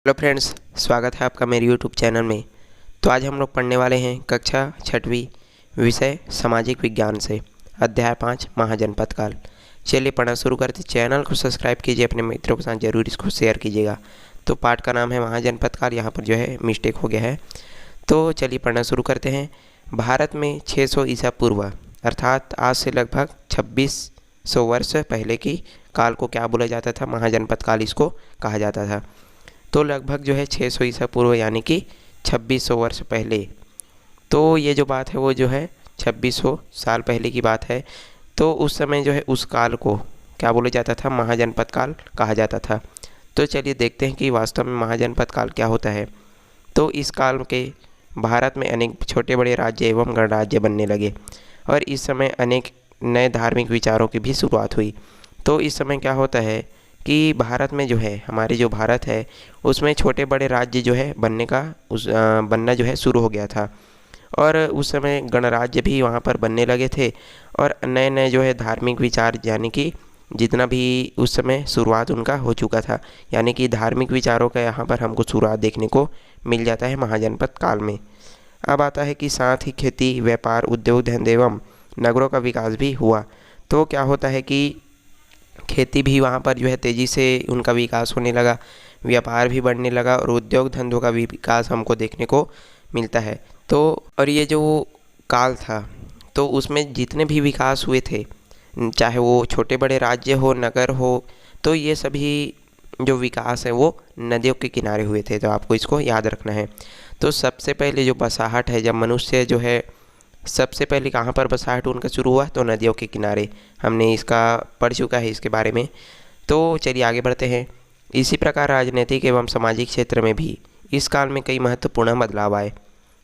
Hello friends, स्वागत है आपका मेरे यूट्यूब चैनल में। तो आज हम लोग पढ़ने वाले हैं कक्षा 6वीं विषय सामाजिक विज्ञान से अध्याय 5 महाजनपद काल। चलिए पढ़ना शुरू करते। चैनल को सब्सक्राइब कीजिए, अपने मित्रों के साथ ज़रूर इसको शेयर कीजिएगा। तो पाठ का नाम है महाजनपद काल। यहाँ पर जो है मिस्टेक हो गया है। तो चलिए पढ़ना शुरू करते हैं। भारत में 600 ईसा पूर्व अर्थात आज से लगभग 2600 वर्ष पहले की काल को क्या बोला जाता था? महाजनपद काल इसको कहा जाता था। तो लगभग जो है 600 ईसा पूर्व यानी कि 2600 वर्ष पहले। तो ये जो बात है वो जो है 2600 साल पहले की बात है। तो उस समय जो है उस काल को क्या बोला जाता था? महाजनपद काल कहा जाता था। तो चलिए देखते हैं कि वास्तव में महाजनपद काल क्या होता है। तो इस काल के भारत में अनेक छोटे बड़े राज्य एवं गणराज्य बनने लगे और इस समय अनेक नए धार्मिक विचारों की भी शुरुआत हुई। तो इस समय क्या होता है कि भारत में जो है हमारे जो भारत है उसमें छोटे बड़े राज्य जो है बनना जो है शुरू हो गया था और उस समय गणराज्य भी वहाँ पर बनने लगे थे और नए नए जो है धार्मिक विचार यानी कि जितना भी उस समय शुरुआत उनका हो चुका था, यानी कि धार्मिक विचारों का यहाँ पर हमको शुरुआत देखने को मिल जाता है महाजनपद काल में। अब आता है कि साथ ही खेती, व्यापार, उद्योग धंधे एवं नगरों का विकास भी हुआ। तो क्या होता है कि खेती भी वहाँ पर जो है तेज़ी से उनका विकास होने लगा, व्यापार भी बढ़ने लगा और उद्योग धंधों का भी विकास हमको देखने को मिलता है। तो और ये जो काल था तो उसमें जितने भी विकास हुए थे, चाहे वो छोटे बड़े राज्य हो, नगर हो, तो ये सभी जो विकास है वो नदियों के किनारे हुए थे। तो आपको इसको याद रखना है। तो सबसे पहले जो बसाहट है, जब मनुष्य जो है सबसे पहले कहाँ पर बसाहट उनका शुरू हुआ? तो नदियों के किनारे। हमने इसका पढ़ चुका है इसके बारे में। तो चलिए आगे बढ़ते हैं। इसी प्रकार राजनीतिक एवं सामाजिक क्षेत्र में भी इस काल में कई महत्वपूर्ण बदलाव आए।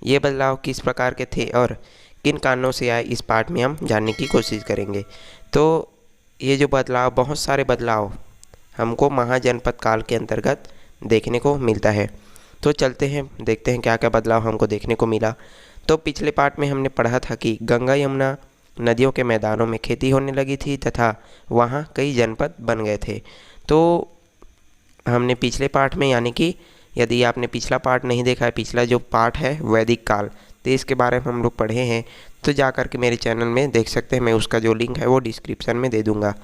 ये बदलाव किस प्रकार के थे और किन कारणों से आए, इस पाठ में हम जानने की कोशिश करेंगे। तो ये जो बदलाव, बहुत सारे बदलाव हमको महाजनपद काल के अंतर्गत देखने को मिलता है। तो चलते हैं, देखते हैं क्या क्या बदलाव हमको देखने को मिला। तो पिछले पार्ट में हमने पढ़ा था कि गंगा यमुना नदियों के मैदानों में खेती होने लगी थी तथा वहाँ कई जनपद बन गए थे। तो हमने पिछले पार्ट में, यानी कि यदि आपने पिछला पार्ट नहीं देखा है, पिछला जो पार्ट है वैदिक काल, तो इसके बारे में हम लोग पढ़े हैं। तो जा कर के मेरे चैनल में देख सकते हैं, मैं उसका जो लिंक है वो डिस्क्रिप्शन में दे दूँगा।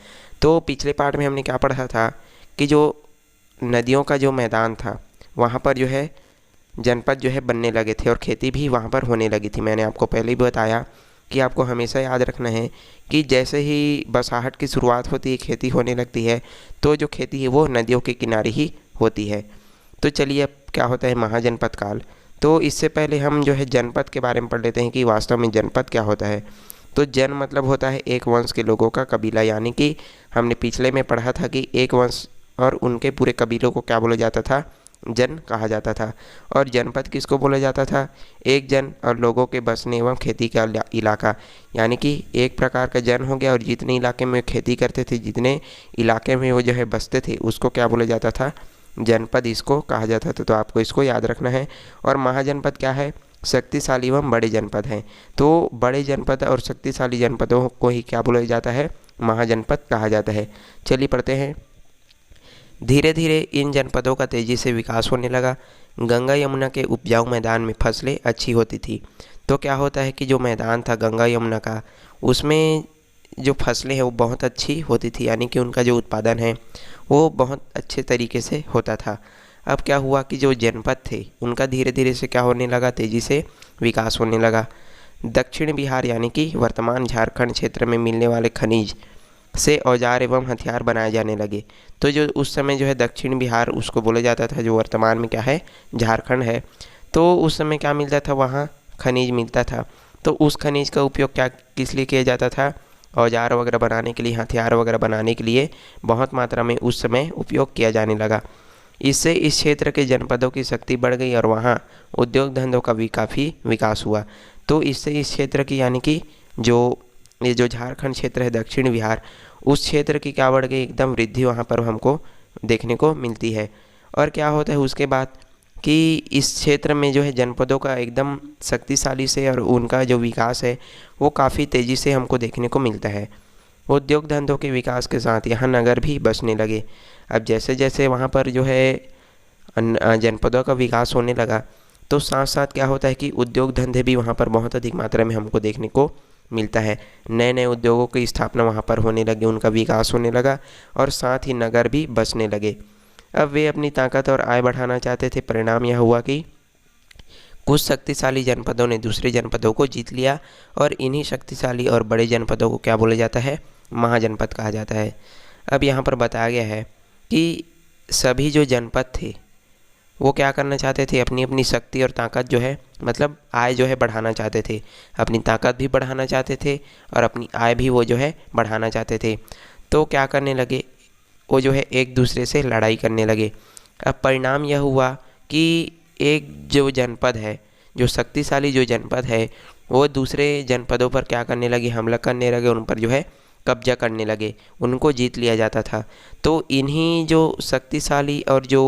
तो पिछले पार्ट में हमने क्या पढ़ा था कि जो नदियों का जो मैदान था वहाँ पर जो है जनपद जो है बनने लगे थे और खेती भी वहाँ पर होने लगी थी। मैंने आपको पहले ही बताया कि आपको हमेशा याद रखना है कि जैसे ही बसाहट की शुरुआत होती है, खेती होने लगती है, तो जो खेती है वो नदियों के किनारे ही होती है। तो चलिए अब क्या होता है महाजनपद काल। तो इससे पहले हम जो है जनपद के बारे में पढ़ लेते हैं कि वास्तव में जनपद क्या होता है। तो जन मतलब होता है एक वंश के लोगों का कबीला, यानी कि हमने पिछले में पढ़ा था कि एक वंश और उनके पूरे कबीलों को क्या बोला जाता था? जन कहा जाता था। और जनपद किसको बोला जाता था? एक जन और लोगों के बसने एवं खेती का इलाका, यानी कि एक प्रकार का जन हो गया और जितने इलाके में खेती करते थे, जितने इलाके में वो जो है बसते थे, उसको क्या बोला जाता था? जनपद इसको कहा जाता था। तो आपको इसको याद रखना है। और महाजनपद क्या है? शक्तिशाली एवं बड़े जनपद हैं। तो बड़े जनपद और शक्तिशाली जनपदों को ही क्या बोला जाता है? महाजनपद कहा जाता है। चलिए पढ़ते हैं। धीरे धीरे इन जनपदों का तेज़ी से विकास होने लगा। गंगा यमुना के उपजाऊ मैदान में फसलें अच्छी होती थी। तो क्या होता है कि जो मैदान था गंगा यमुना का, उसमें जो फसलें हैं वो बहुत अच्छी होती थी, यानी कि उनका जो उत्पादन है वो बहुत अच्छे तरीके से होता था। अब क्या हुआ कि जो जनपद थे उनका धीरे धीरे से क्या होने लगा? तेज़ी से विकास होने लगा। दक्षिण बिहार यानी कि वर्तमान झारखंड क्षेत्र में मिलने वाले खनिज से औजार एवं हथियार बनाए जाने लगे। तो जो उस समय जो है दक्षिण बिहार उसको बोला जाता था, जो वर्तमान में क्या है? झारखंड है। तो उस समय क्या मिलता था? वहाँ खनिज मिलता था। तो उस खनिज का उपयोग क्या किस लिए किया जाता था? औजार वगैरह बनाने के लिए, हथियार वगैरह बनाने के लिए बहुत मात्रा में उस समय उपयोग किया जाने लगा। इससे इस क्षेत्र के जनपदों की शक्ति बढ़ गई और वहाँ उद्योग धंधों का भी काफ़ी विकास हुआ। तो इससे इस क्षेत्र की, यानी कि ये जो झारखंड क्षेत्र है दक्षिण बिहार, उस क्षेत्र की क्या बढ़ गई? एकदम वृद्धि वहाँ पर हमको देखने को मिलती है। और क्या होता है उसके बाद कि इस क्षेत्र में जो है जनपदों का एकदम शक्तिशाली से और उनका जो विकास है वो काफ़ी तेज़ी से हमको देखने को मिलता है। उद्योग धंधों के विकास के साथ यहाँ नगर भी बसने लगे। अब जैसे जैसे वहाँ पर जो है जनपदों का विकास होने लगा तो साथ साथ क्या होता है कि उद्योग धंधे भी वहाँ पर बहुत अधिक मात्रा में हमको देखने को मिलता है। नए नए उद्योगों की स्थापना वहाँ पर होने लगी, उनका विकास होने लगा और साथ ही नगर भी बसने लगे। अब वे अपनी ताकत और आय बढ़ाना चाहते थे। परिणाम यह हुआ कि कुछ शक्तिशाली जनपदों ने दूसरे जनपदों को जीत लिया और इन्हीं शक्तिशाली और बड़े जनपदों को क्या बोला जाता है, महाजनपद कहा जाता है। अब यहाँ पर बताया गया है कि सभी जो जनपद थे वो क्या करना चाहते थे, अपनी अपनी शक्ति और ताकत जो है मतलब आय जो है बढ़ाना चाहते थे। अपनी ताकत भी बढ़ाना चाहते थे और अपनी आय भी वो जो है बढ़ाना चाहते थे। तो क्या करने लगे, वो जो है एक दूसरे से लड़ाई करने लगे। अब परिणाम यह हुआ कि एक जो जनपद है, जो शक्तिशाली जो जनपद है, वो दूसरे जनपदों पर क्या करने लगे, हमला करने लगे, उन पर जो है कब्जा करने लगे, उनको जीत लिया जाता था। तो इन्हीं जो शक्तिशाली और जो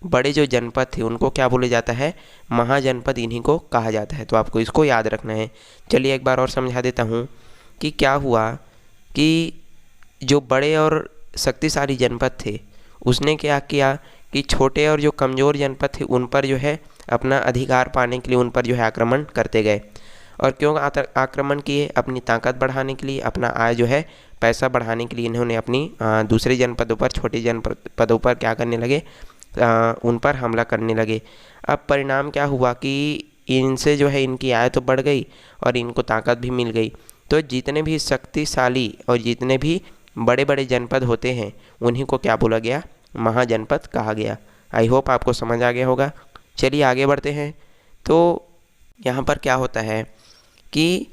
बड़े जो जनपद थे उनको क्या बोला जाता है, महाजनपद, इन्हीं को कहा जाता है। तो आपको इसको याद रखना है। चलिए एक बार और समझा देता हूँ कि क्या हुआ कि जो बड़े और शक्तिशाली जनपद थे उसने क्या किया कि छोटे और जो कमज़ोर जनपद थे उन पर जो है अपना अधिकार पाने के लिए उन पर जो है आक्रमण करते गए। और क्यों आक्रमण किए, अपनी ताकत बढ़ाने के लिए, अपना आय जो है पैसा बढ़ाने के लिए इन्होंने अपनी दूसरे जनपदों पर, छोटे जनपदों पर क्या करने लगे, उन पर हमला करने लगे। अब परिणाम क्या हुआ कि इनसे जो है इनकी आय तो बढ़ गई और इनको ताकत भी मिल गई। तो जितने भी शक्तिशाली और जितने भी बड़े बड़े जनपद होते हैं उन्हीं को क्या बोला गया, महाजनपद कहा गया। आई होप आपको समझ आ गया होगा। चलिए आगे बढ़ते हैं। तो यहाँ पर क्या होता है कि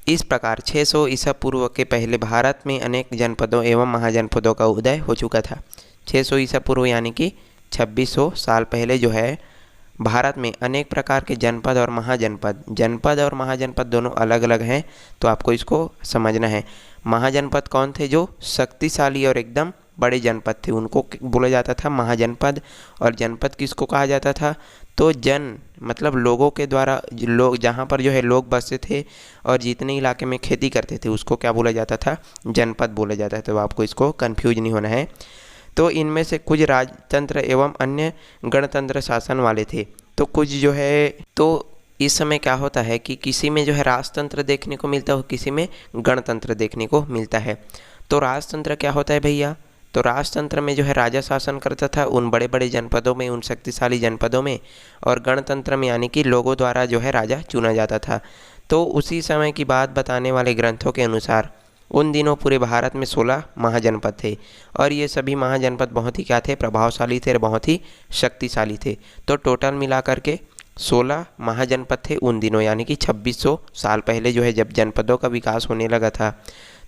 इस प्रकार 600 ईसा पूर्व के पहले भारत में अनेक जनपदों एवं महाजनपदों का उदय हो चुका था। 600 ईसा पूर्व यानी कि 2600 साल पहले जो है भारत में अनेक प्रकार के जनपद और महाजनपद, जनपद और महाजनपद दोनों अलग अलग हैं, तो आपको इसको समझना है। महाजनपद कौन थे, जो शक्तिशाली और एकदम बड़े जनपद थे उनको बोला जाता था महाजनपद। और जनपद किसको कहा जाता था, तो जन मतलब लोगों के द्वारा, लोग जहाँ पर जो है लोग बसते थे और जितने इलाके में खेती करते थे उसको क्या बोला जाता था, जनपद बोला जाता है। तो आपको इसको कन्फ्यूज नहीं होना है। तो इनमें से कुछ राजतंत्र एवं अन्य गणतंत्र शासन वाले थे। तो कुछ जो है, तो इस समय क्या होता है कि किसी में जो है राजतंत्र देखने को मिलता है, किसी में गणतंत्र देखने को मिलता है। तो राजतंत्र क्या होता है भैया, तो राजतंत्र में जो है राजा शासन करता था उन बड़े बड़े जनपदों में, उन शक्तिशाली जनपदों में, और गणतंत्र में यानी कि लोगों द्वारा जो है राजा चुना जाता था। तो उसी समय की बात बताने वाले ग्रंथों के अनुसार उन दिनों पूरे भारत में 16 महाजनपद थे और ये सभी महाजनपद बहुत ही क्या थे, प्रभावशाली थे और बहुत ही शक्तिशाली थे। तो टोटल मिलाकर के 16 महाजनपद थे उन दिनों, यानी कि 2600 साल पहले जो है जब जनपदों का विकास होने लगा था।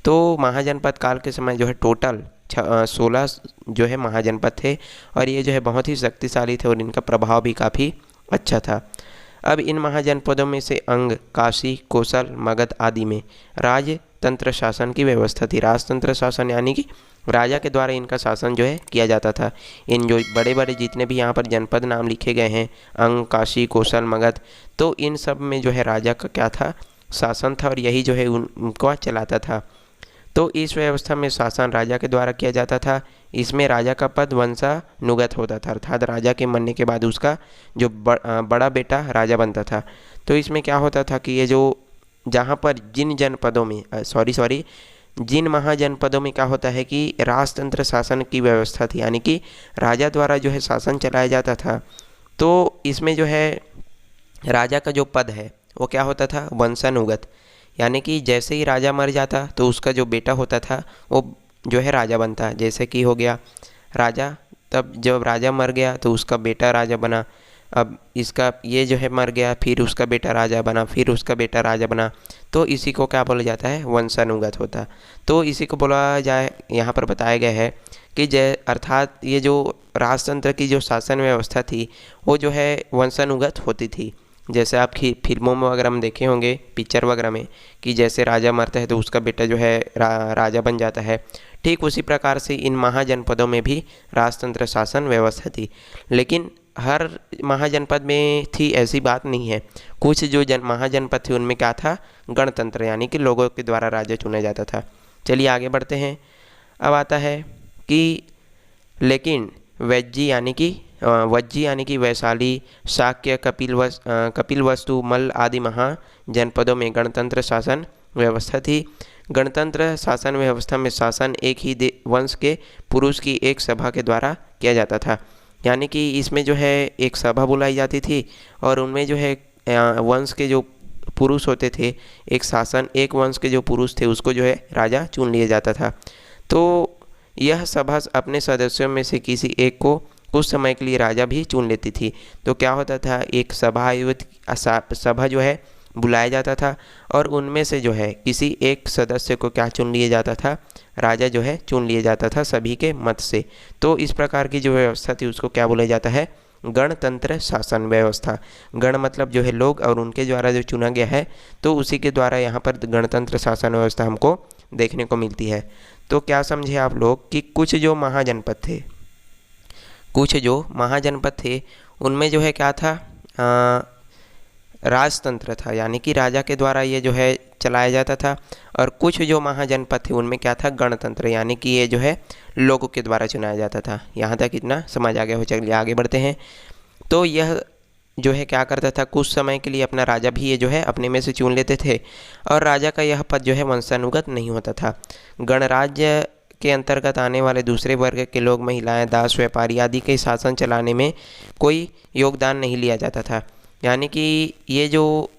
तो महाजनपद काल के समय जो है टोटल 16 जो है महाजनपद थे और ये जो है बहुत ही शक्तिशाली थे और इनका प्रभाव भी काफ़ी अच्छा था। अब इन महाजनपदों में से अंग, काशी, कौशल, मगध आदि में राजतंत्र शासन की व्यवस्था थी। राजतंत्र शासन यानी कि राजा के द्वारा इनका शासन जो है किया जाता था। इन जो बड़े बड़े जितने भी यहाँ पर जनपद नाम लिखे गए हैं, अंग, काशी, कौशल, मगध, तो इन सब में जो है राजा का क्या था, शासन था और यही जो है उनको चलाता था। तो इस व्यवस्था में शासन राजा के द्वारा किया जाता था। इसमें राजा का पद वंशानुगत होता था, अर्थात राजा के मरने के बाद उसका जो बड़ा बेटा राजा बनता था। तो इसमें क्या होता था कि ये जो जहाँ पर जिन जनपदों में जिन महाजनपदों में क्या होता है कि राजतंत्र शासन की व्यवस्था थी, यानी कि राजा द्वारा जो है शासन चलाया जाता था। तो इसमें जो है राजा का जो पद है वो क्या होता था, वंशानुगत, यानी कि जैसे ही राजा मर जाता तो उसका जो बेटा होता था वो जो है राजा बनता। जैसे कि हो गया राजा, तब जब राजा मर गया तो उसका बेटा राजा बना, अब इसका ये जो है मर गया, फिर उसका बेटा राजा बना, फिर उसका बेटा राजा बना। तो इसी को क्या बोला जाता है, वंशानुगत होता। तो इसी को बोला जाए, यहाँ पर बताया गया है कि अर्थात ये जो राजतंत्र की जो शासन व्यवस्था थी वो जो है वंशानुगत होती थी। जैसे आप फिल्मों में वगैरह में देखे होंगे, पिक्चर वगैरह में, कि जैसे राजा मरता है तो उसका बेटा जो है राजा बन जाता है। ठीक उसी प्रकार से इन महाजनपदों में भी राजतंत्र शासन व्यवस्था थी। लेकिन हर महाजनपद में थी ऐसी बात नहीं है। कुछ जो महाजनपद थे उनमें क्या था, गणतंत्र, यानी कि लोगों के द्वारा राजा चुना जाता था। चलिए आगे बढ़ते हैं। अब आता है कि लेकिन वैज्जी यानी कि वज्जी यानी कि वैशाली, शाक्य, कपिलवस्तु, मल्ल आदि महाजनपदों में गणतंत्र शासन व्यवस्था थी। गणतंत्र शासन व्यवस्था में शासन एक ही वंश के पुरुष की एक सभा के द्वारा किया जाता था, यानी कि इसमें जो है एक सभा बुलाई जाती थी और उनमें जो है वंश के जो पुरुष होते थे, एक वंश के जो पुरुष थे उसको जो है राजा चुन लिया जाता था। तो यह सभा अपने सदस्यों में से किसी एक को कुछ समय के लिए राजा भी चुन लेती थी। तो क्या होता था, एक सभा जो है बुलाया जाता था और उनमें से जो है किसी एक सदस्य को क्या चुन लिया जाता था, राजा जो है चुन लिया जाता था सभी के मत से। तो इस प्रकार की जो व्यवस्था थी उसको क्या बोला जाता है, गणतंत्र शासन व्यवस्था। गण मतलब जो है लोग और उनके द्वारा जो चुना गया है, तो उसी के द्वारा यहाँ पर गणतंत्र शासन व्यवस्था हमको देखने को मिलती है। तो क्या समझे आप लोग कि कुछ जो महाजनपद थे उनमें जो है क्या था, राजतंत्र था, यानी कि राजा के द्वारा ये जो है चलाया जाता था। और कुछ जो महाजनपद थे उनमें क्या था, गणतंत्र, यानी कि ये जो है लोगों के द्वारा चुनाया जाता था। यहाँ तक इतना समझ आ गया हो। चलिए आगे बढ़ते हैं। तो यह जो है क्या करता था, कुछ समय के लिए अपना राजा भी ये जो है अपने में से चुन लेते थे और राजा का यह पद जो है वंशानुगत नहीं होता था। गणराज्य के अंतर्गत आने वाले दूसरे वर्ग के लोग, महिलाएं, दास, व्यापारी आदि के शासन चलाने में कोई योगदान नहीं लिया जाता था। यानी कि ये जो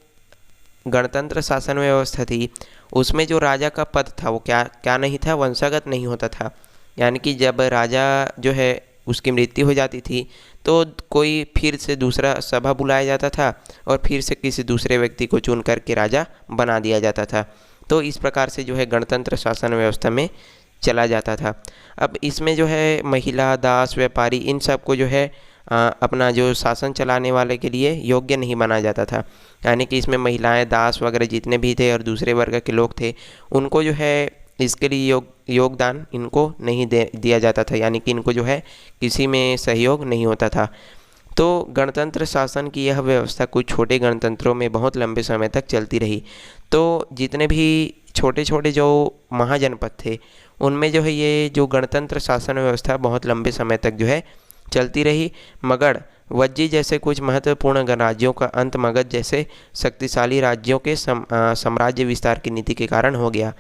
गणतंत्र शासन व्यवस्था थी उसमें जो राजा का पद था वो क्या नहीं था, वंशागत नहीं होता था। यानी कि जब राजा जो है उसकी मृत्यु हो जाती थी तो कोई फिर से दूसरा सभा बुलाया जाता था और फिर से किसी दूसरे व्यक्ति को चुन करके राजा बना दिया जाता था। तो इस प्रकार से जो है गणतंत्र शासन व्यवस्था में चला जाता था। अब इसमें जो है महिला, दास, व्यापारी इन सब को जो है अपना जो शासन चलाने वाले के लिए योग्य नहीं माना जाता था। यानी कि इसमें महिलाएं, दास वगैरह जितने भी थे और दूसरे वर्ग के लोग थे उनको जो है इसके लिए योगदान इनको नहीं दिया जाता था, यानी कि इनको जो है किसी में सहयोग नहीं होता था। तो गणतंत्र शासन की यह व्यवस्था कुछ छोटे गणतंत्रों में बहुत लंबे समय तक चलती रही। तो जितने भी छोटे छोटे जो महाजनपद थे उनमें जो है ये जो गणतंत्र शासन व्यवस्था बहुत लंबे समय तक जो है चलती रही। मगध, वज्जी जैसे कुछ महत्वपूर्ण गणराज्यों का अंत मगध जैसे शक्तिशाली राज्यों के साम्राज्य विस्तार की नीति के कारण हो गया।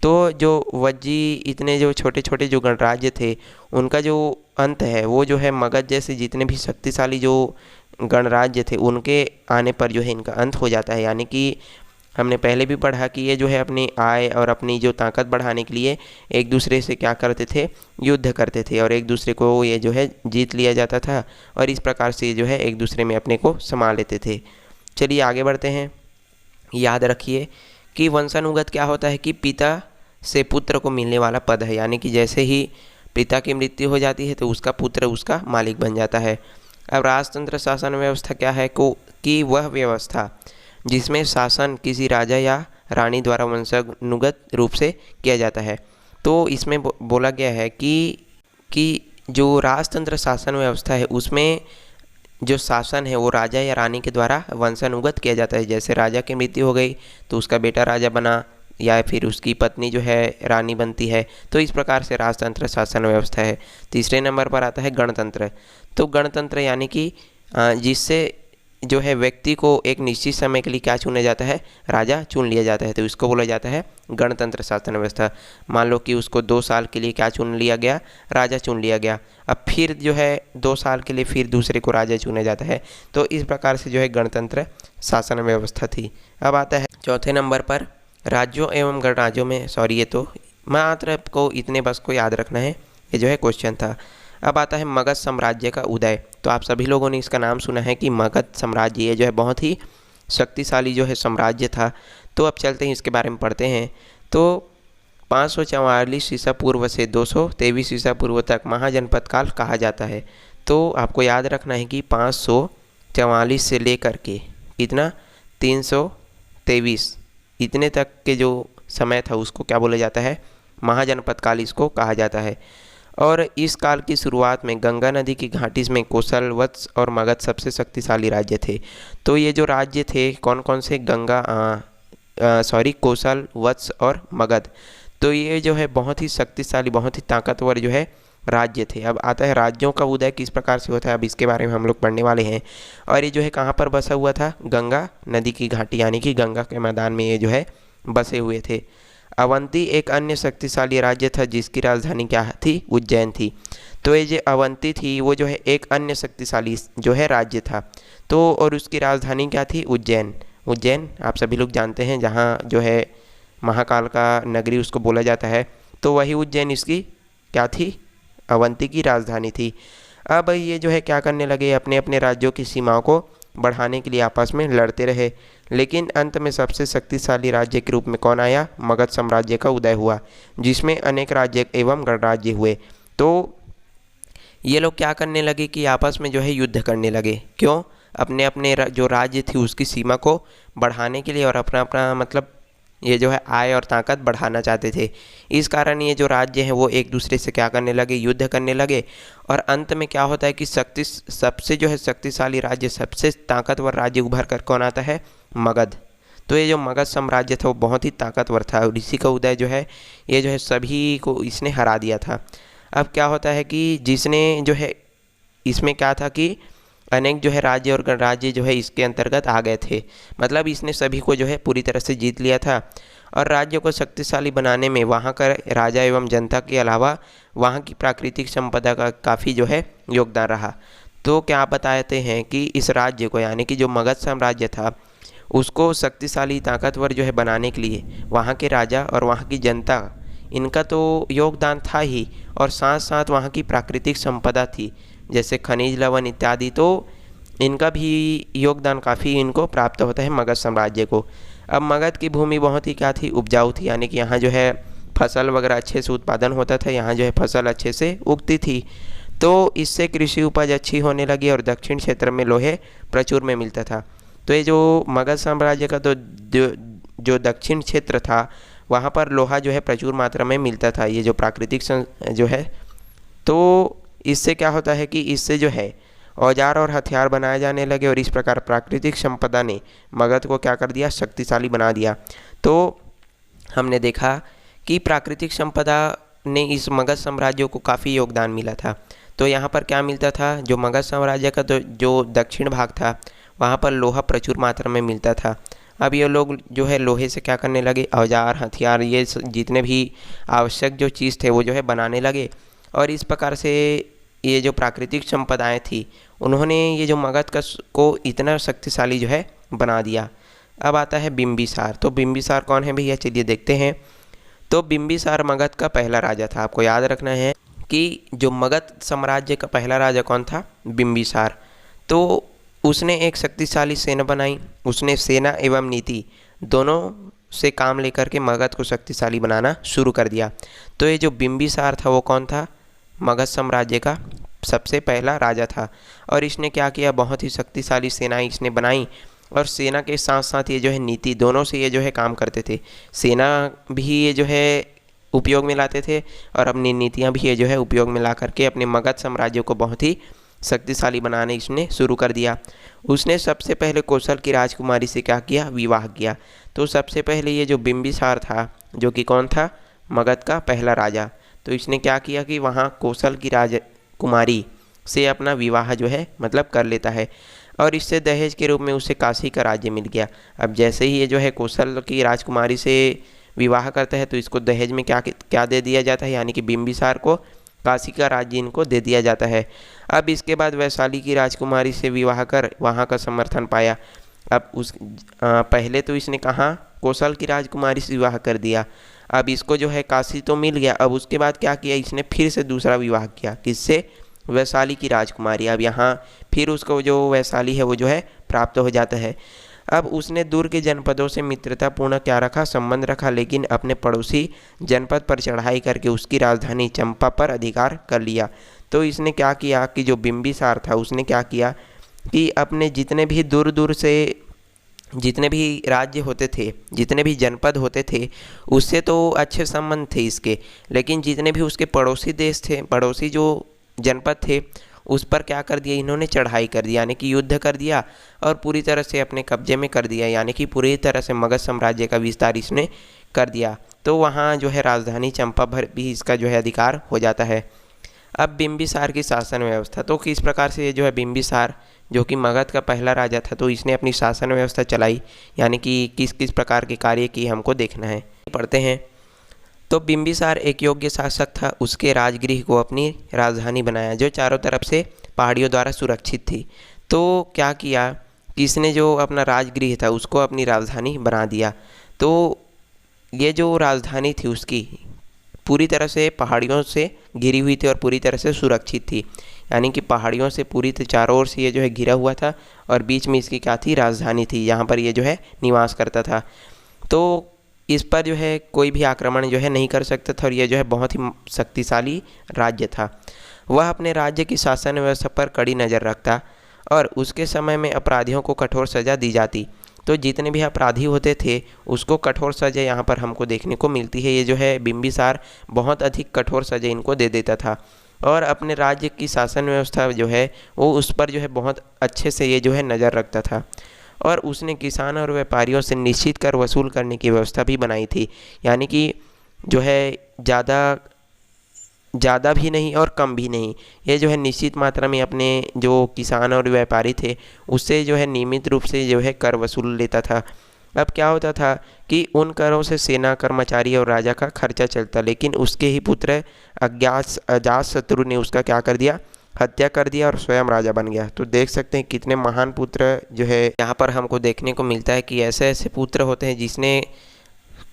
तो जो वज्जी इतने जो छोटे छोटे जो गणराज्य थे उनका जो अंत है वो जो है मगध जैसे जितने भी शक्तिशाली जो गणराज्य थे उनके आने पर जो है इनका अंत हो जाता है। यानी कि हमने पहले भी पढ़ा कि ये जो है अपनी आय और अपनी जो ताकत बढ़ाने के लिए एक दूसरे से क्या करते थे, युद्ध करते थे और एक दूसरे को ये जो है जीत लिया जाता था और इस प्रकार से जो है एक दूसरे में अपने को संभाल लेते थे। चलिए आगे बढ़ते हैं। याद रखिए कि वंशानुगत क्या होता है कि पिता से पुत्र को मिलने वाला पद है, यानी कि जैसे ही पिता की मृत्यु हो जाती है तो उसका पुत्र उसका मालिक बन जाता है। अब राजतंत्र शासन व्यवस्था क्या है कि वह व्यवस्था जिसमें शासन किसी राजा या रानी द्वारा वंशानुगत रूप से किया जाता है। तो इसमें बोला गया है कि जो राजतंत्र शासन व्यवस्था है उसमें जो शासन है वो राजा या रानी के द्वारा वंशानुगत किया जाता है। जैसे राजा की मृत्यु हो गई तो उसका बेटा राजा बना या फिर उसकी पत्नी जो है रानी बनती है। तो इस प्रकार से राजतंत्र शासन व्यवस्था है। तीसरे नंबर पर आता है गणतंत्र। तो गणतंत्र यानी कि जिससे जो है व्यक्ति को एक निश्चित समय के लिए क्या चुना जाता है, राजा चुन लिया जाता है। तो इसको बोला जाता है गणतंत्र शासन व्यवस्था। मान लो कि उसको 2 साल के लिए क्या चुन लिया गया, राजा चुन लिया गया। अब फिर जो है 2 साल के लिए फिर दूसरे को राजा चुना जाता है। तो इस प्रकार से जो है गणतंत्र शासन व्यवस्था थी। अब आता है चौथे नंबर पर राज्यों एवं गणराज्यों में, ये तो मात्र आपको इतने बस को याद रखना है, ये जो है क्वेश्चन था। अब आता है मगध साम्राज्य का उदय। तो आप सभी लोगों ने इसका नाम सुना है कि मगध साम्राज्य ये जो है बहुत ही शक्तिशाली जो है साम्राज्य था। तो अब चलते हैं इसके बारे में पढ़ते हैं। तो 544 ईसा पूर्व से 223 ईसा पूर्व तक महाजनपद काल कहा जाता है। तो आपको याद रखना है कि 544 से लेकर के इतना 323 इतने तक के जो समय था उसको क्या बोला जाता है, महाजनपद काल इसको कहा जाता है। और इस काल की शुरुआत में गंगा नदी की घाटी में कोसल, वत्स और मगध सबसे शक्तिशाली राज्य थे। तो ये जो राज्य थे कौन कौन से, कोसल, वत्स और मगध। तो ये जो है बहुत ही शक्तिशाली, बहुत ही ताकतवर जो है राज्य थे। अब आता है राज्यों का उदय किस प्रकार से होता है, अब इसके बारे में हम लोग पढ़ने वाले हैं। और ये जो है कहाँ पर बसा हुआ था, गंगा नदी की घाटी यानी कि गंगा के मैदान में ये जो है बसे हुए थे। अवंती एक अन्य शक्तिशाली राज्य था जिसकी राजधानी क्या थी, उज्जैन थी। तो ये जो अवंती थी वो जो है एक अन्य शक्तिशाली जो है राज्य था, तो और उसकी राजधानी क्या थी, उज्जैन। उज्जैन आप सभी लोग जानते हैं, जहाँ जो है महाकाल का नगरी उसको बोला जाता है, तो वही उज्जैन इसकी क्या थी, अवंती की राजधानी थी। अब ये जो है क्या करने लगे, अपने अपने राज्यों की सीमाओं को बढ़ाने के लिए आपस में लड़ते रहे। लेकिन अंत में सबसे शक्तिशाली राज्य के रूप में कौन आया, मगध साम्राज्य का उदय हुआ, जिसमें अनेक राज्य एवं गणराज्य हुए। तो ये लोग क्या करने लगे कि आपस में जो है युद्ध करने लगे। क्यों, अपने अपने जो राज्य थी उसकी सीमा को बढ़ाने के लिए, और अपना अपना मतलब ये जो है आय और ताकत बढ़ाना चाहते थे। इस कारण ये जो राज्य हैं वो एक दूसरे से क्या करने लगे, युद्ध करने लगे। और अंत में क्या होता है कि सबसे जो है शक्तिशाली राज्य, सबसे ताकतवर राज्य उभर कर कौन आता है, मगध। तो ये जो मगध साम्राज्य था वो बहुत ही ताकतवर था, और इसी का उदय जो है ये जो है सभी को इसने हरा दिया था। अब क्या होता है कि जिसने जो है इसमें क्या था कि अनेक जो है राज्य और गणराज्य जो है इसके अंतर्गत आ गए थे, मतलब इसने सभी को जो है पूरी तरह से जीत लिया था। और राज्य को शक्तिशाली बनाने में वहाँ का राजा एवं जनता के अलावा वहाँ की प्राकृतिक संपदा का काफ़ी जो है योगदान रहा। तो क्या आप बताते हैं कि इस राज्य को यानी कि जो मगध साम्राज्य था उसको शक्तिशाली ताकतवर जो है बनाने के लिए वहाँ के राजा और वहाँ की जनता, इनका तो योगदान था ही, और साथ साथ वहाँ की प्राकृतिक संपदा थी जैसे खनिज लवण इत्यादि, तो इनका भी योगदान काफ़ी इनको प्राप्त होता है मगध साम्राज्य को। अब मगध की भूमि बहुत ही क्या थी, उपजाऊ थी, यानी कि यहाँ जो है फसल वगैरह अच्छे से उत्पादन होता था, यहाँ जो है फसल अच्छे से उगती थी। तो इससे कृषि उपज अच्छी होने लगी और दक्षिण क्षेत्र में लोहे प्रचुर में मिलता था। तो ये जो मगध साम्राज्य का तो जो दक्षिण क्षेत्र था वहाँ पर लोहा जो है प्रचुर मात्रा में मिलता था, ये जो प्राकृतिक जो है। तो इससे क्या होता है कि इससे जो है औजार और हथियार बनाए जाने लगे, और इस प्रकार प्राकृतिक संपदा ने मगध को क्या कर दिया, शक्तिशाली बना दिया। तो हमने देखा कि प्राकृतिक संपदा ने इस मगध साम्राज्य को काफ़ी योगदान मिला था। तो यहाँ पर क्या मिलता था, जो मगध साम्राज्य का तो जो दक्षिण भाग था वहाँ पर लोहा प्रचुर मात्रा में मिलता था। अब ये लोग जो है लोहे से क्या करने लगे, औजार हथियार ये जितने भी आवश्यक जो चीज़ थे वो जो है बनाने लगे। और इस प्रकार से ये जो प्राकृतिक संपदाएं थी उन्होंने ये जो मगध को इतना शक्तिशाली जो है बना दिया। अब आता है बिंबिसार। तो बिंबिसार कौन है भैया, चलिए देखते हैं। तो बिंबिसार मगध का पहला राजा था। आपको याद रखना है कि जो मगध साम्राज्य का पहला राजा कौन था, बिंबिसार। तो उसने एक शक्तिशाली सेना बनाई, उसने सेना एवं नीति दोनों से काम लेकर के मगध को शक्तिशाली बनाना शुरू कर दिया। तो ये जो बिंबिसार था वो कौन था, मगध साम्राज्य का सबसे पहला राजा था। और इसने क्या किया, बहुत ही शक्तिशाली सेनाएं इसने बनाई, और सेना के साथ साथ ये जो है नीति दोनों से ये जो है काम करते थे। सेना भी ये जो है उपयोग में लाते थे और अपनी नीतियाँ भी ये जो है उपयोग में ला करके अपने मगध साम्राज्य को बहुत ही शक्तिशाली बनाने इसने शुरू कर दिया। उसने सबसे पहले कौशल की राजकुमारी से क्या किया, विवाह किया। तो सबसे पहले ये जो बिंबिसार था, जो कि कौन था, मगध का पहला राजा, तो इसने क्या किया कि वहाँ कौशल की राजकुमारी से अपना विवाह जो है मतलब कर लेता है, और इससे दहेज के रूप में उसे काशी का राज्य मिल गया। अब जैसे ही ये जो है कौशल की राजकुमारी से विवाह करता है तो इसको दहेज में क्या दे दिया जाता है, यानी कि बिंबिसार को काशी का राज्य इनको दे दिया जाता है। अब इसके बाद वैशाली की राजकुमारी से विवाह कर वहाँ का समर्थन पाया। अब पहले तो इसने कहाँ कौशल की राजकुमारी से विवाह कर दिया, अब इसको जो है काशी तो मिल गया। अब उसके बाद क्या किया, इसने फिर से दूसरा विवाह किया, किससे, वैशाली की राजकुमारी। अब यहाँ फिर उसको जो वैशाली है वो जो है प्राप्त हो जाता है। अब उसने दूर के जनपदों से मित्रतापूर्ण क्या रखा, संबंध रखा, लेकिन अपने पड़ोसी जनपद पर चढ़ाई करके उसकी राजधानी चंपा पर अधिकार कर लिया। तो इसने क्या किया कि जो बिंबिसार था उसने क्या किया कि अपने जितने भी दूर दूर से जितने भी राज्य होते थे, जितने भी जनपद होते थे, उससे तो अच्छे संबंध थे इसके, लेकिन जितने भी उसके पड़ोसी देश थे, पड़ोसी जो जनपद थे, उस पर क्या कर दिया, इन्होंने चढ़ाई कर दिया, यानी कि युद्ध कर दिया और पूरी तरह से अपने कब्जे में कर दिया, यानी कि पूरी तरह से मगध साम्राज्य का विस्तार इसने कर दिया। तो वहाँ जो है राजधानी चंपा पर भी इसका जो है अधिकार हो जाता है। अब बिंबिसार की शासन व्यवस्था, तो किस प्रकार से ये जो है बिंबिसार जो कि मगध का पहला राजा था, तो इसने अपनी शासन व्यवस्था चलाई, यानी कि किस किस प्रकार के कार्य किए हमको देखना है। पढ़ते हैं। तो बिंबिसार एक योग्य शासक था, उसके राजगृह को अपनी राजधानी बनाया जो चारों तरफ से पहाड़ियों द्वारा सुरक्षित थी। तो क्या किया कि इसने जो अपना राजगृह था उसको अपनी राजधानी बना दिया। तो ये जो राजधानी थी उसकी पूरी तरह से पहाड़ियों से घिरी हुई थी और पूरी तरह से सुरक्षित थी, यानी कि पहाड़ियों से पूरी चारों ओर से ये जो है घिरा हुआ था और बीच में इसकी क्या थी, राजधानी थी, यहाँ पर ये जो है निवास करता था। तो इस पर जो है कोई भी आक्रमण जो है नहीं कर सकता था और ये जो है बहुत ही शक्तिशाली राज्य था। वह अपने राज्य की शासन व्यवस्था पर कड़ी नज़र रखता और उसके समय में अपराधियों को कठोर सज़ा दी जाती। तो जितने भी अपराधी होते थे उसको कठोर सज़ा यहाँ पर हमको देखने को मिलती है। ये जो है बिंबिसार बहुत अधिक कठोर सज़ा इनको दे देता था और अपने राज्य की शासन व्यवस्था जो है वो उस पर जो है बहुत अच्छे से ये जो है नज़र रखता था। और उसने किसान और व्यापारियों से निश्चित कर वसूल करने की व्यवस्था भी बनाई थी, यानी कि जो है ज़्यादा भी नहीं और कम भी नहीं, ये जो है निश्चित मात्रा में अपने जो किसान और व्यापारी थे उससे जो है नियमित रूप से जो है कर वसूल लेता था। अब क्या होता था कि उन करों से सेना, कर्मचारी और राजा का खर्चा चलता, लेकिन उसके ही पुत्र अजातशत्रु ने उसका क्या कर दिया, हत्या कर दिया और स्वयं राजा बन गया। तो देख सकते हैं कितने महान पुत्र जो है यहाँ पर हमको देखने को मिलता है कि ऐसे ऐसे पुत्र होते हैं जिसने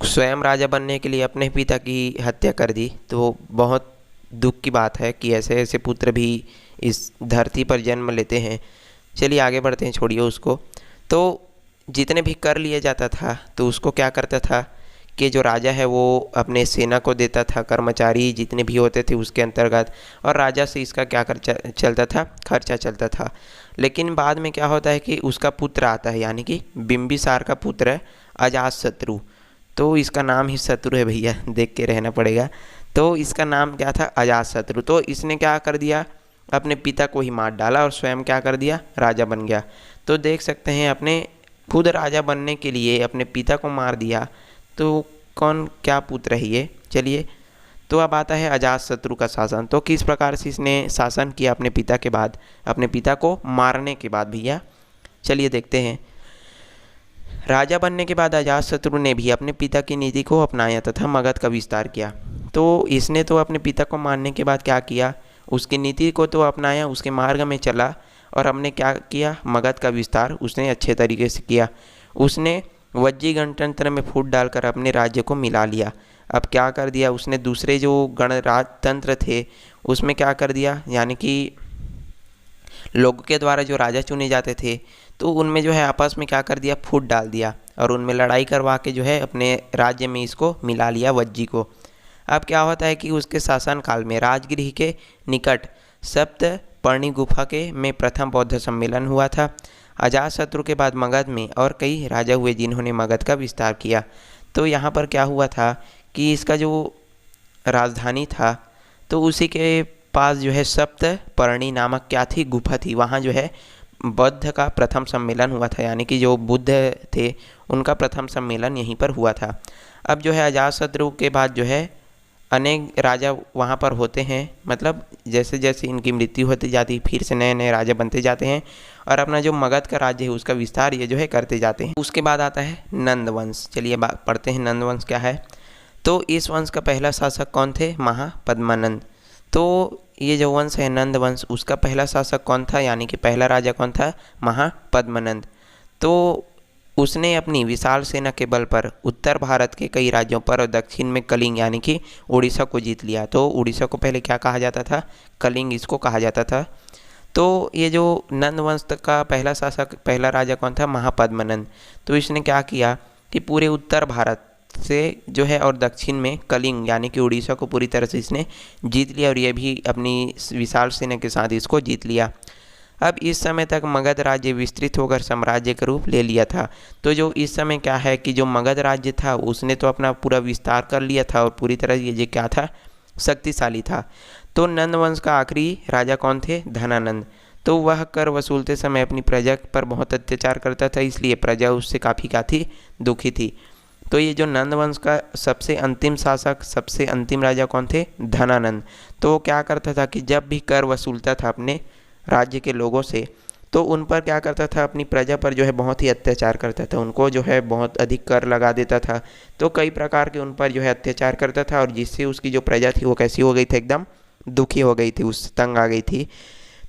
स्वयं राजा बनने के लिए अपने पिता की हत्या कर दी। तो बहुत दुख की बात है कि ऐसे ऐसे पुत्र भी इस धरती पर जन्म लेते हैं। चलिए आगे बढ़ते हैं, छोड़िए उसको। तो जितने भी कर लिया जाता था तो उसको क्या करता था कि जो राजा है वो अपने सेना को देता था, कर्मचारी जितने भी होते थे उसके अंतर्गत, और राजा से इसका क्या खर्चा चलता था, खर्चा चलता था। लेकिन बाद में क्या होता है कि उसका पुत्र आता है, यानी कि बिंबिसार का पुत्र अजातशत्रु। तो इसका नाम ही शत्रु है भैया, देख के रहना पड़ेगा। तो इसका नाम क्या था, अजातशत्रु। तो इसने क्या कर दिया, अपने पिता को ही मार डाला और स्वयं क्या कर दिया, राजा बन गया। तो देख सकते हैं अपने खुद राजा बनने के लिए अपने पिता को मार दिया, तो कौन क्या पुत्र है ये। चलिए, तो अब आता है अजातशत्रु का शासन। तो किस प्रकार से इसने शासन किया अपने पिता के बाद, अपने पिता को मारने के बाद भैया, चलिए देखते हैं। राजा बनने के बाद अजातशत्रु ने भी अपने पिता की नीति को अपनाया तथा मगध का विस्तार किया। तो इसने तो अपने पिता को मारने के बाद क्या किया, उसकी नीति को तो अपनाया, उसके मार्ग में चला और हमने क्या किया, मगध का विस्तार उसने अच्छे तरीके से किया। उसने वज्जी गणतंत्र में फूट डालकर अपने राज्य को मिला लिया। अब क्या कर दिया उसने, दूसरे जो गणराजतंत्र थे उसमें क्या कर दिया, यानी कि लोगों के द्वारा जो राजा चुने जाते थे तो उनमें जो है आपस में क्या कर दिया, फूट डाल दिया और उनमें लड़ाई करवा के जो है अपने राज्य में इसको मिला लिया, वज्जी को। अब क्या होता है कि उसके शासनकाल में राजगृह के निकट सप्तपर्णी गुफा के में प्रथम बौद्ध सम्मेलन हुआ था। अजातशत्रु के बाद मगध में और कई राजा हुए जिन्होंने मगध का विस्तार किया। तो यहाँ पर क्या हुआ था कि इसका जो राजधानी था तो उसी के पास जो है सप्तपर्णी नामक क्या थी, गुफा थी। वहाँ जो है बौद्ध का प्रथम सम्मेलन हुआ था, यानी कि जो बुद्ध थे उनका प्रथम सम्मेलन यहीं पर हुआ था। अब जो है अजातशत्रु के बाद जो है अनेक राजा वहाँ पर होते हैं, मतलब जैसे जैसे इनकी मृत्यु होती जाती फिर से नए नए राजा बनते जाते हैं और अपना जो मगध का राज्य है उसका विस्तार ये जो है करते जाते हैं। उसके बाद आता है नंद वंश। चलिए पढ़ते हैं नंद वंश क्या है। तो इस वंश का पहला शासक कौन थे, महापद्मानंद। तो ये जो वंश है नंद वंश, उसका पहला शासक कौन था, यानी कि पहला राजा कौन था, महापद्मानंद। तो उसने अपनी विशाल सेना के बल पर उत्तर भारत के कई राज्यों पर और दक्षिण में कलिंग यानी कि उड़ीसा को जीत लिया। तो उड़ीसा को पहले क्या कहा जाता था, कलिंग इसको कहा जाता था। तो ये जो नंद वंश का पहला शासक, पहला राजा कौन था, महापद्मानंद। तो इसने क्या किया कि पूरे उत्तर भारत से जो है और दक्षिण में कलिंग यानी कि उड़ीसा को पूरी तरह से इसने जीत लिया और ये भी अपनी विशाल सेना के साथ इसको जीत लिया। अब इस समय तक मगध राज्य विस्तृत होकर साम्राज्य का रूप ले लिया था। तो जो इस समय क्या है कि जो मगध राज्य था उसने तो अपना पूरा विस्तार कर लिया था और पूरी तरह ये क्या था, शक्तिशाली था। तो नंद वंश का आखिरी राजा कौन थे, धनानंद। तो वह कर वसूलते समय अपनी प्रजा पर बहुत अत्याचार करता था, इसलिए प्रजा उससे काफ़ी दुखी थी। तो ये जो नंद वंश का सबसे अंतिम शासक, सबसे अंतिम राजा कौन थे? धनानंद। तो वो क्या करता था कि जब भी कर वसूलता था अपने राज्य के लोगों से, तो उन पर क्या करता था, अपनी प्रजा पर जो है बहुत ही अत्याचार करता था, उनको जो है बहुत अधिक कर लगा देता था। तो कई प्रकार के उन पर जो है अत्याचार करता था, और जिससे उसकी जो प्रजा थी वो कैसी हो गई थी? एकदम दुखी हो गई थी, उससे तंग आ गई थी।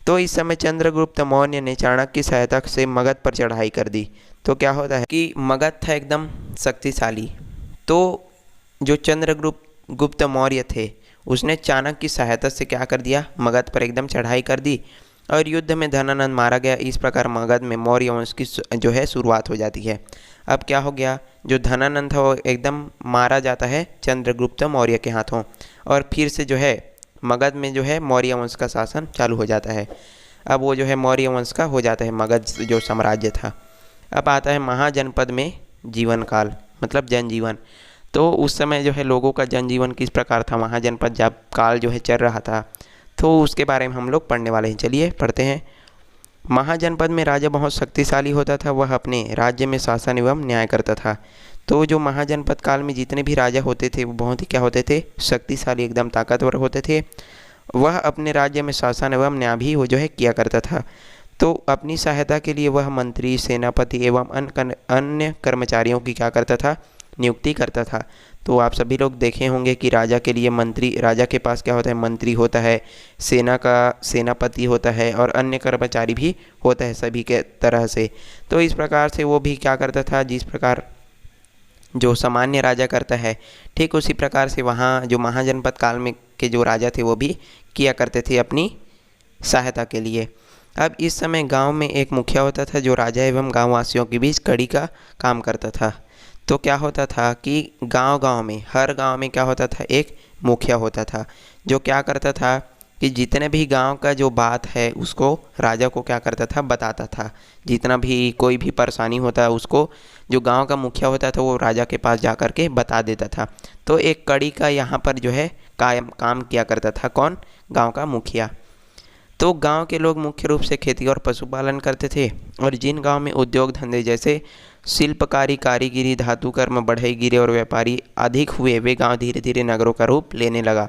तो इस समय चंद्रगुप्त मौर्य ने चाणक्य की सहायता से मगध पर चढ़ाई कर दी। तो क्या होता है कि मगध था एकदम शक्तिशाली, तो जो चंद्रगुप्त मौर्य थे उसने चाणक्य की सहायता से क्या कर दिया? मगध पर एकदम चढ़ाई कर दी, और युद्ध में धनानंद मारा गया। इस प्रकार मगध में मौर्य वंश की जो है शुरुआत हो जाती है। अब क्या हो गया, जो धनानंद था वो एकदम मारा जाता है चंद्रगुप्त मौर्य के हाथों, और फिर से जो है मगध में जो है मौर्य वंश का शासन चालू हो जाता है। अब वो जो है मौर्य वंश का हो जाता है मगध जो साम्राज्य था। अब आता है महाजनपद में जीवन काल, मतलब जनजीवन। तो उस समय जो है लोगों का जनजीवन किस प्रकार था, महाजनपद जब काल जो है चल रहा था, तो उसके बारे में हम लोग पढ़ने वाले हैं। चलिए पढ़ते हैं। महाजनपद में राजा बहुत शक्तिशाली होता था, वह अपने राज्य में शासन एवं न्याय करता था। तो जो महाजनपद काल में जितने भी राजा होते थे वो बहुत ही क्या होते थे? शक्तिशाली, एकदम ताकतवर होते थे। वह अपने राज्य में शासन एवं न्याय भी वो जो है किया करता था। तो अपनी सहायता के लिए वह मंत्री, सेनापति एवं अन्य कर्मचारियों की क्या करता था? नियुक्ति करता था। तो आप सभी लोग देखे होंगे कि राजा के लिए मंत्री, राजा के पास क्या होता है? मंत्री होता है, सेना का सेनापति होता है, और अन्य कर्मचारी भी होता है सभी के तरह से। तो इस प्रकार से वो भी क्या करता था, जिस प्रकार जो सामान्य राजा करता है, ठीक उसी प्रकार से वहाँ जो महाजनपद काल में के जो राजा थे वो भी किया करते थे अपनी सहायता के लिए। अब इस समय गांव में एक मुखिया होता था जो राजा एवं गांववासियों के बीच कड़ी का काम करता था। तो क्या होता था कि गांव-गांव में, हर गांव में क्या होता था? एक मुखिया होता था जो क्या करता था कि जितने भी गांव का जो बात है उसको राजा को क्या करता था? बताता था। जितना भी कोई भी परेशानी होता है उसको जो गांव का मुखिया होता था वो राजा के पास जा कर के बता देता था। तो एक कड़ी का यहाँ पर जो है काम किया करता था। कौन? गांव का मुखिया। तो गांव के लोग मुख्य रूप से खेती और पशुपालन करते थे, और जिन गांव में उद्योग धंधे जैसे शिल्पकारी, कारीगिरी, धातु कर्म, बढ़ईगिरी और व्यापारी अधिक हुए, वे गांव धीरे धीरे नगरों का रूप लेने लगा।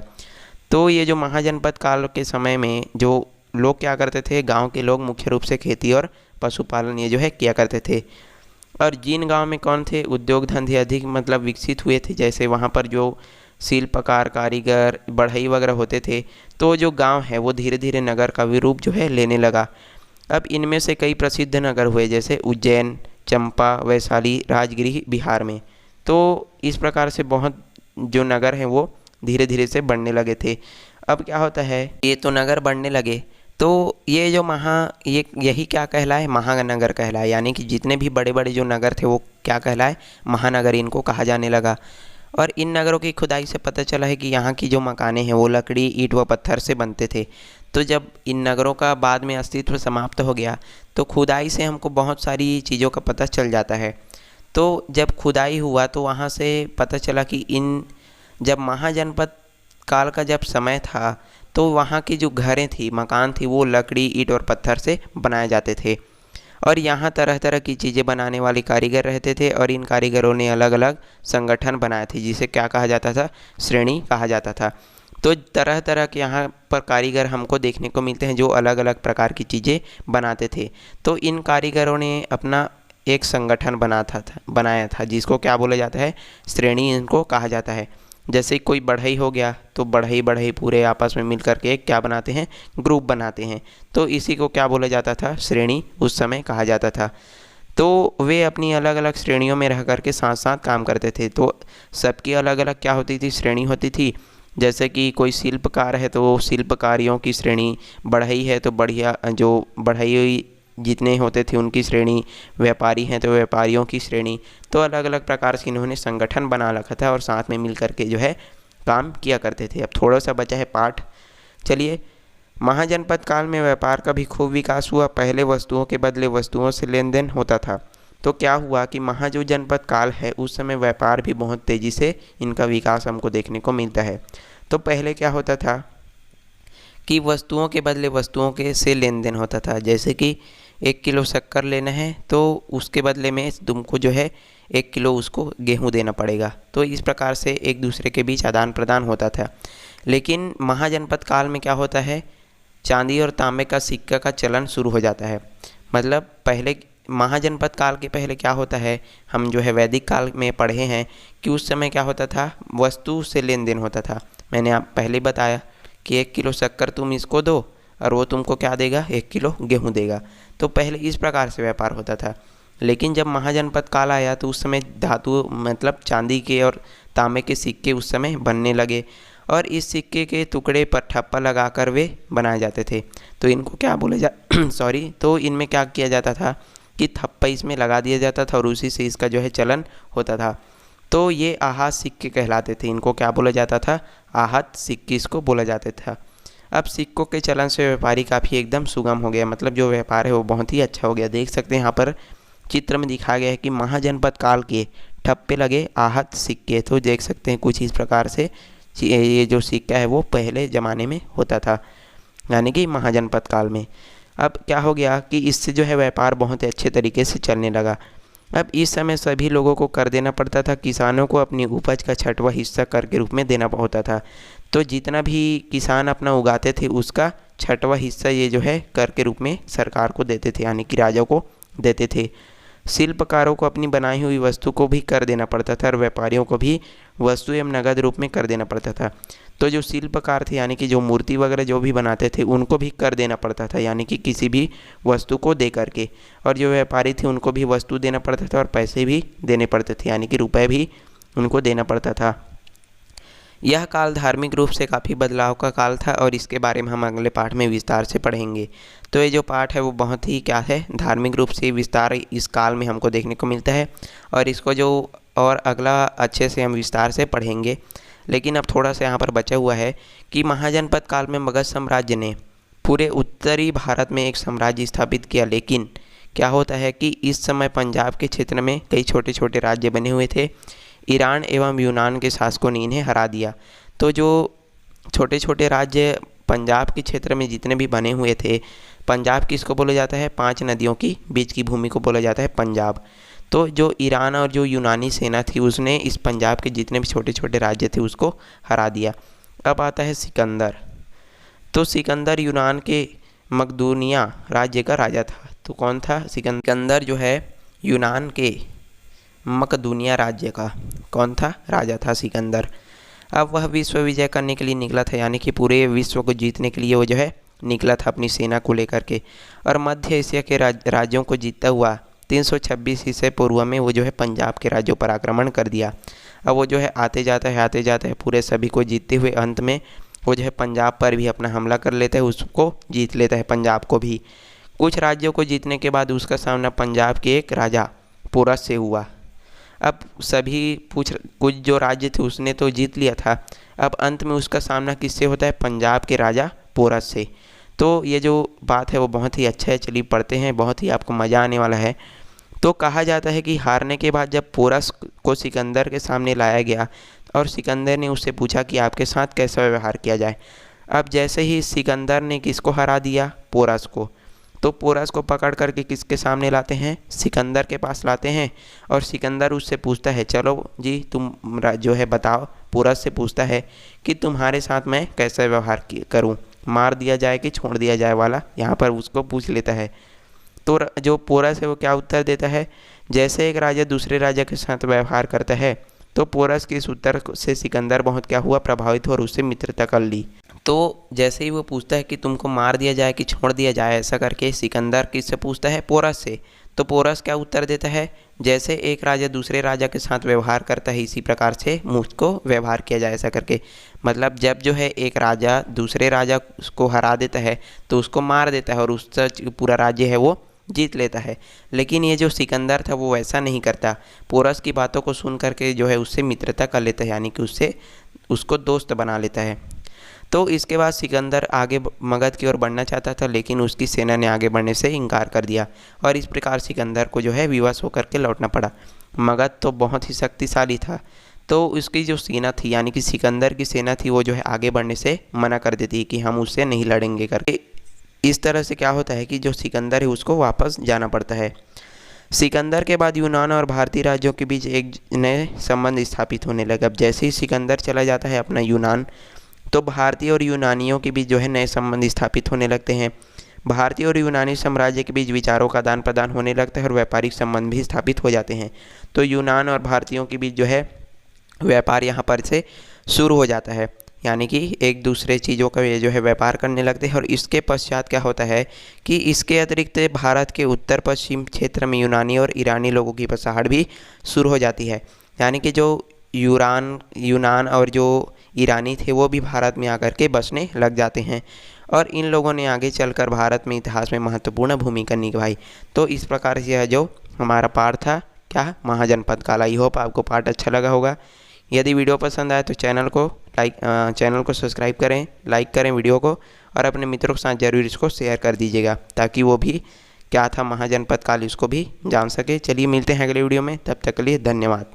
तो ये जो महाजनपद काल के समय में जो लोग क्या करते थे, गांव के लोग मुख्य रूप से खेती और पशुपालन ये जो है किया करते थे। और जिन गांव में कौन थे? उद्योग धंधे अधिक मतलब विकसित हुए थे, जैसे वहाँ पर जो शिल्पकार, कारीगर, बढ़ई वगैरह होते थे, तो जो गांव है वो धीरे धीरे नगर का भी रूप जो है लेने लगा। अब इनमें से कई प्रसिद्ध नगर हुए, जैसे उज्जैन, चंपा, वैशाली, राजगिरी बिहार में। तो इस प्रकार से बहुत जो नगर हैं वो धीरे धीरे से बढ़ने लगे थे। अब क्या होता है, ये तो नगर बढ़ने लगे, तो ये जो यही क्या कहलाए? महानगर कहलाए। यानी कि जितने भी बड़े बड़े जो नगर थे वो क्या कहलाए? महानगर इनको कहा जाने लगा। और इन नगरों की खुदाई से पता चला है कि यहाँ की जो मकानें हैं वो लकड़ी, ईंट व पत्थर से बनते थे। तो जब इन नगरों का बाद में अस्तित्व समाप्त हो गया तो खुदाई से हमको बहुत सारी चीज़ों का पता चल जाता है। तो जब खुदाई हुआ तो वहाँ से पता चला कि जब महाजनपद काल का जब समय था तो वहाँ की जो घरें थी, मकान थी, वो लकड़ी, ईंट और पत्थर से बनाए जाते थे। और यहाँ तरह तरह की चीज़ें बनाने वाले कारीगर रहते थे, और इन कारीगरों ने अलग अलग संगठन बनाए थे जिसे क्या कहा जाता था? श्रेणी कहा जाता था। तो तरह तरह के यहाँ पर कारीगर हमको देखने को मिलते हैं जो अलग अलग प्रकार की चीज़ें बनाते थे। तो इन कारीगरों ने अपना एक संगठन बनाया था जिसको क्या बोला जाता है? श्रेणी इनको कहा जाता है। जैसे कोई बढ़ई हो गया तो बढ़ई पूरे आपस में मिल कर के एक क्या बनाते हैं? ग्रुप बनाते हैं। तो इसी को क्या बोला जाता था? श्रेणी उस समय कहा जाता था। तो वे अपनी अलग अलग श्रेणियों में रह कर के साथ साथ काम करते थे। तो सबकी अलग अलग क्या होती थी? श्रेणी होती थी। जैसे कि कोई शिल्पकार है तो शिल्पकारियों की श्रेणी, बढ़ई है तो बढ़िया जो बढ़ई जितने होते थे उनकी श्रेणी, व्यापारी हैं तो व्यापारियों की श्रेणी। तो अलग अलग प्रकार से इन्होंने संगठन बना रखा था और साथ में मिल करके जो है काम किया करते थे। अब थोड़ा सा बचा है पाठ, चलिए। महाजनपद काल में व्यापार का भी खूब विकास हुआ। पहले वस्तुओं के बदले वस्तुओं से लेन देन होता था। तो क्या हुआ कि जो जनपद काल है उस समय व्यापार भी बहुत तेज़ी से इनका विकास हमको देखने को मिलता है। तो पहले क्या होता था कि वस्तुओं के बदले वस्तुओं के से लेन देन होता था। जैसे कि 1 किलो शक्कर लेना है तो उसके बदले में तुमको जो है 1 किलो उसको गेहूँ देना पड़ेगा। तो इस प्रकार से एक दूसरे के बीच आदान प्रदान होता था। लेकिन महाजनपद काल में क्या होता है, चांदी और तांबे का सिक्का का चलन शुरू हो जाता है। मतलब पहले महाजनपद काल के पहले क्या होता है, हम जो है वैदिक काल में पढ़े हैं कि उस समय क्या होता था, वस्तु से लेन देन होता था। मैंने आप पहले बताया कि 1 किलो शक्कर तुम इसको दो और वो तुमको क्या देगा, 1 किलो गेहूँ देगा। तो पहले इस प्रकार से व्यापार होता था। लेकिन जब महाजनपद काल आया तो उस समय धातु मतलब चांदी के और तांबे के सिक्के उस समय बनने लगे और इस सिक्के के टुकड़े पर ठप्पा लगाकर वे बनाए जाते थे। तो इनको क्या बोले जा सॉरी तो इनमें क्या किया जाता था कि थप्पा इसमें लगा दिया जाता था और उसी से इसका जो है चलन होता था। तो ये आहत सिक्के कहलाते थे। इनको क्या बोला जाता था, आहत सिक्के इसको बोला जाता था। अब सिक्कों के चलन से व्यापारी काफ़ी एकदम सुगम हो गया, मतलब जो व्यापार है वो बहुत ही अच्छा हो गया। देख सकते हैं यहाँ पर चित्र में दिखाया गया है कि महाजनपद काल के ठप्पे लगे आहत सिक्के। तो देख सकते हैं कुछ इस प्रकार से ये जो सिक्का है वो पहले ज़माने में होता था, यानी कि महाजनपद काल में। अब क्या हो गया कि इससे जो है व्यापार बहुत ही अच्छे तरीके से चलने लगा। अब इस समय सभी लोगों को कर देना पड़ता था। किसानों को अपनी उपज का 6वां हिस्सा कर के रूप में देना होता था। तो जितना भी किसान अपना उगाते थे उसका 6वां हिस्सा ये जो है कर के रूप में सरकार को देते थे, यानी कि राजा को देते थे। शिल्पकारों को अपनी बनाई हुई वस्तु को भी कर देना पड़ता था और व्यापारियों को भी वस्तु एवं नगद रूप में कर देना पड़ता था। तो जो शिल्पकार थे यानी कि जो मूर्ति वगैरह जो भी बनाते थे उनको भी कर देना पड़ता था, यानी कि किसी भी वस्तु को दे करके। और जो व्यापारी थे उनको भी वस्तु देना पड़ता था और पैसे भी देने पड़ते थे, यानी कि रुपए भी उनको देना पड़ता था। यह काल धार्मिक रूप से काफ़ी बदलाव का काल था और इसके बारे में हम अगले पाठ में विस्तार से पढ़ेंगे। तो ये जो पाठ है वो बहुत ही क्या है, धार्मिक रूप से विस्तार इस काल में हमको देखने को मिलता है और इसको जो और अगला अच्छे से हम विस्तार से पढ़ेंगे। लेकिन अब थोड़ा सा यहाँ पर बचा हुआ है कि महाजनपद काल में मगध साम्राज्य ने पूरे उत्तरी भारत में एक साम्राज्य स्थापित किया। लेकिन क्या होता है कि इस समय पंजाब के क्षेत्र में कई छोटे छोटे राज्य बने हुए थे। ईरान एवं यूनान के शासकों ने इन्हें हरा दिया। तो जो छोटे छोटे राज्य पंजाब के क्षेत्र में जितने भी बने हुए थे, पंजाब किसको बोला जाता है, 5 नदियों की बीच की भूमि को बोला जाता है पंजाब। तो जो ईरान और जो यूनानी सेना थी उसने इस पंजाब के जितने भी छोटे छोटे राज्य थे उसको हरा दिया। अब आता है सिकंदर। तो सिकंदर यूनान के मकदूनिया राज्य का राजा था। तो कौन था, सिकंदर जो है यूनान के मकदूनिया राज्य का कौन था, राजा था सिकंदर। अब वह विश्व विजय करने के लिए निकला था, यानी कि पूरे विश्व को जीतने के लिए वो जो है निकला था अपनी सेना को लेकर के। और मध्य एशिया के राज्यों को जीतता हुआ 326 ईसा पूर्व में वो जो है पंजाब के राज्यों पर आक्रमण कर दिया। अब वो जो है आते जाता है पूरे सभी को जीतते हुए अंत में वो जो है पंजाब पर भी अपना हमला कर लेता है, उसको जीत लेता है पंजाब को भी। कुछ राज्यों को जीतने के बाद उसका सामना पंजाब के एक राजा पोरस से हुआ। अब सभी कुछ जो राज्य थे उसने तो जीत लिया था, अब अंत में उसका सामना किससे होता है, पंजाब के राजा पोरस से। तो ये जो बात है वो बहुत ही अच्छा है, चलिए पढ़ते हैं, बहुत ही आपको मज़ा आने वाला है। तो कहा जाता है कि हारने के बाद जब पोरस को सिकंदर के सामने लाया गया और सिकंदर ने उससे पूछा कि आपके साथ कैसा व्यवहार किया जाए। अब जैसे ही सिकंदर ने किसको हरा दिया, पोरस को, तो पोरस को पकड़ करके किसके सामने लाते हैं, सिकंदर के पास लाते हैं। और सिकंदर उससे पूछता है चलो जी तुम जो है बताओ, पोरस से पूछता है कि तुम्हारे साथ मैं कैसा व्यवहार करूं, मार दिया जाए कि छोड़ दिया जाए वाला, यहाँ पर उसको पूछ लेता है। तो जो पोरस है वो क्या उत्तर देता है, जैसे एक राजा दूसरे राजा के साथ व्यवहार करता है। तो पोरस के इस उत्तर से सिकंदर बहुत क्या हुआ, प्रभावित हुआ और उससे मित्रता कर ली। तो जैसे ही वो पूछता है कि तुमको मार दिया जाए कि छोड़ दिया जाए, ऐसा करके सिकंदर किससे पूछता है, पोरस से। तो पोरस क्या उत्तर देता है, जैसे एक राजा दूसरे राजा के साथ व्यवहार करता है इसी प्रकार से मुझको व्यवहार किया जाए, ऐसा करके। मतलब जब जो है एक राजा दूसरे राजा को हरा देता है तो उसको मार देता है और उससे पूरा राज्य है वो जीत लेता है। लेकिन ये जो सिकंदर था वो ऐसा नहीं करता, पोरस की बातों को सुन करके जो है उससे मित्रता कर लेता है, यानी कि उसको दोस्त बना लेता है। तो इसके बाद सिकंदर आगे मगध की ओर बढ़ना चाहता था, लेकिन उसकी सेना ने आगे बढ़ने से इनकार कर दिया और इस प्रकार सिकंदर को जो है विवश होकर के लौटना पड़ा। मगध तो बहुत ही शक्तिशाली था, तो उसकी जो सेना थी यानी कि सिकंदर की सेना थी वो जो है आगे बढ़ने से मना कर देती कि हम उससे नहीं लड़ेंगे करके। इस तरह से क्या होता है कि जो सिकंदर है उसको वापस जाना पड़ता है। सिकंदर के बाद यूनान और भारतीय राज्यों के बीच एक नए संबंध स्थापित होने लगे। अब जैसे ही सिकंदर चला जाता है अपना यूनान, तो भारतीय और यूनानियों के बीच जो है नए संबंध स्थापित होने लगते हैं। भारतीय और यूनानी साम्राज्य के बीच विचारों का आदान प्रदान होने लगता है और व्यापारिक संबंध भी स्थापित हो जाते हैं। तो यूनान और भारतीयों के बीच जो है व्यापार यहाँ पर से शुरू हो जाता है, यानी कि एक दूसरे चीज़ों का ये जो है व्यापार करने लगते हैं। और इसके पश्चात क्या होता है कि इसके अतिरिक्त भारत के उत्तर पश्चिम क्षेत्र में यूनानी और ईरानी लोगों की बसाहट भी शुरू हो जाती है, यानी कि जो यूनान और जो ईरानी थे वो भी भारत में आकर के बसने लग जाते हैं और इन लोगों ने आगे चलकर भारत में इतिहास में महत्वपूर्ण भूमिका निभाई। तो इस प्रकार से यह जो हमारा पाठ था क्या महाजनपद काल। आई होप आपको पाठ अच्छा लगा होगा। यदि वीडियो पसंद आए तो चैनल को सब्सक्राइब करें, लाइक करें वीडियो को और अपने मित्रों के साथ ज़रूर इसको शेयर कर दीजिएगा ताकि वो भी क्या था महाजनपद काल इसको भी जान सके। चलिए मिलते हैं अगले वीडियो में, तब तक के लिए धन्यवाद।